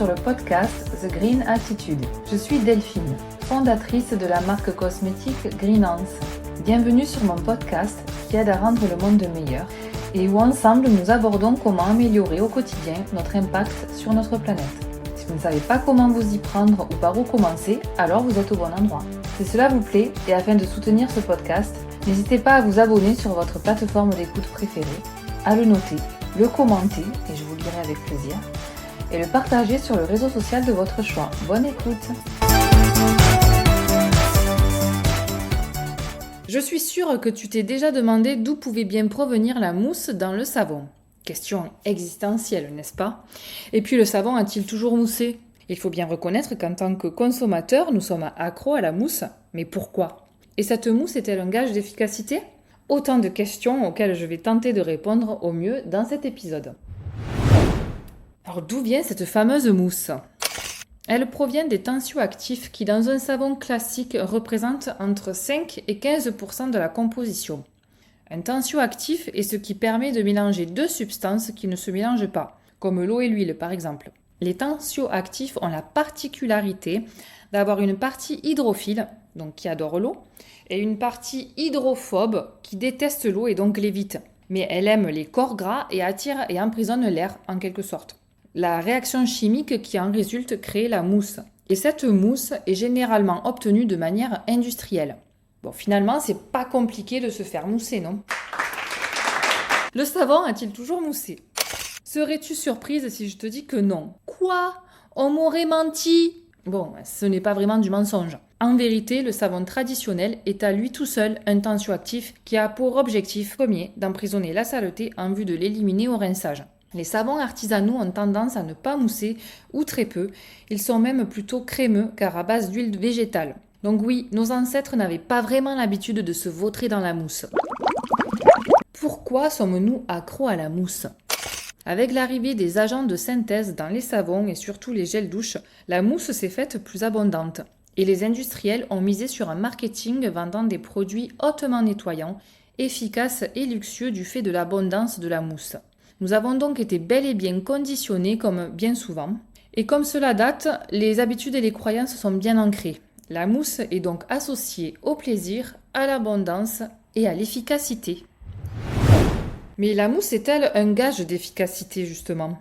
sur le podcast The Green Attitude. Je suis Delphine, fondatrice de la marque cosmétique Greenance. Bienvenue sur mon podcast qui aide à rendre le monde meilleur et où ensemble nous abordons comment améliorer au quotidien notre impact sur notre planète. Si vous ne savez pas comment vous y prendre ou par où commencer, alors vous êtes au bon endroit. Si cela vous plaît et afin de soutenir ce podcast, n'hésitez pas à vous abonner sur votre plateforme d'écoute préférée, à le noter, le commenter, et je vous le dirai avec plaisir, et le partager sur le réseau social de votre choix. Bonne écoute! Je suis sûre que tu t'es déjà demandé d'où pouvait bien provenir la mousse dans le savon. Question existentielle, n'est-ce pas? Et puis le savon a-t-il toujours moussé? Il faut bien reconnaître qu'en tant que consommateur, nous sommes accros à la mousse. Mais pourquoi? Et cette mousse est-elle un gage d'efficacité? Autant de questions auxquelles je vais tenter de répondre au mieux dans cet épisode. Alors d'où vient cette fameuse mousse? Elle provient des tensioactifs qui dans un savon classique représentent entre 5 et 15% de la composition. Un tensioactif est ce qui permet de mélanger deux substances qui ne se mélangent pas, comme l'eau et l'huile par exemple. Les tensioactifs ont la particularité d'avoir une partie hydrophile, donc qui adore l'eau, et une partie hydrophobe qui déteste l'eau et donc l'évite. Mais elle aime les corps gras et attire et emprisonne l'air en quelque sorte. La réaction chimique qui en résulte crée la mousse. Et cette mousse est généralement obtenue de manière industrielle. Bon, finalement, c'est pas compliqué de se faire mousser, non? Le savon a-t-il toujours moussé? Serais-tu surprise si je te dis que non? Quoi? On m'aurait menti? Bon, ce n'est pas vraiment du mensonge. En vérité, le savon traditionnel est à lui tout seul un tensioactif qui a pour objectif premier d'emprisonner la saleté en vue de l'éliminer au rinçage. Les savons artisanaux ont tendance à ne pas mousser ou très peu, ils sont même plutôt crémeux car à base d'huile végétale. Donc oui, nos ancêtres n'avaient pas vraiment l'habitude de se vautrer dans la mousse. Pourquoi sommes-nous accros à la mousse? Avec l'arrivée des agents de synthèse dans les savons et surtout les gels douche, la mousse s'est faite plus abondante. Et les industriels ont misé sur un marketing vendant des produits hautement nettoyants, efficaces et luxueux du fait de l'abondance de la mousse. Nous avons donc été bel et bien conditionnés comme bien souvent. Et comme cela date, les habitudes et les croyances sont bien ancrées. La mousse est donc associée au plaisir, à l'abondance et à l'efficacité. Mais la mousse est-elle un gage d'efficacité justement?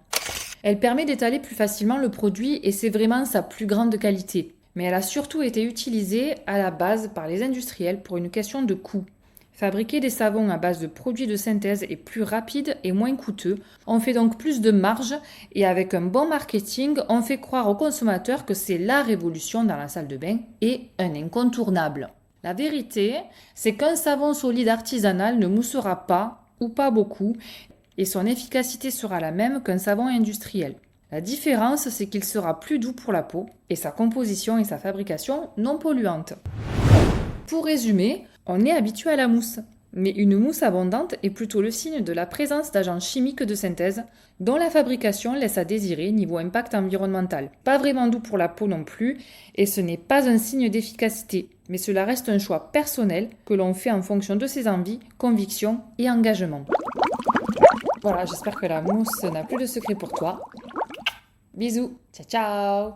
Elle permet d'étaler plus facilement le produit et c'est vraiment sa plus grande qualité. Mais elle a surtout été utilisée à la base par les industriels pour une question de coût. Fabriquer des savons à base de produits de synthèse est plus rapide et moins coûteux. On fait donc plus de marge et avec un bon marketing, on fait croire aux consommateurs que c'est la révolution dans la salle de bain et un incontournable. La vérité, c'est qu'un savon solide artisanal ne moussera pas ou pas beaucoup et son efficacité sera la même qu'un savon industriel. La différence, c'est qu'il sera plus doux pour la peau et sa composition et sa fabrication non polluantes. Pour résumer, on est habitué à la mousse, mais une mousse abondante est plutôt le signe de la présence d'agents chimiques de synthèse dont la fabrication laisse à désirer niveau impact environnemental. Pas vraiment doux pour la peau non plus, et ce n'est pas un signe d'efficacité, mais cela reste un choix personnel que l'on fait en fonction de ses envies, convictions et engagements. Voilà, j'espère que la mousse n'a plus de secret pour toi. Bisous, ciao ciao!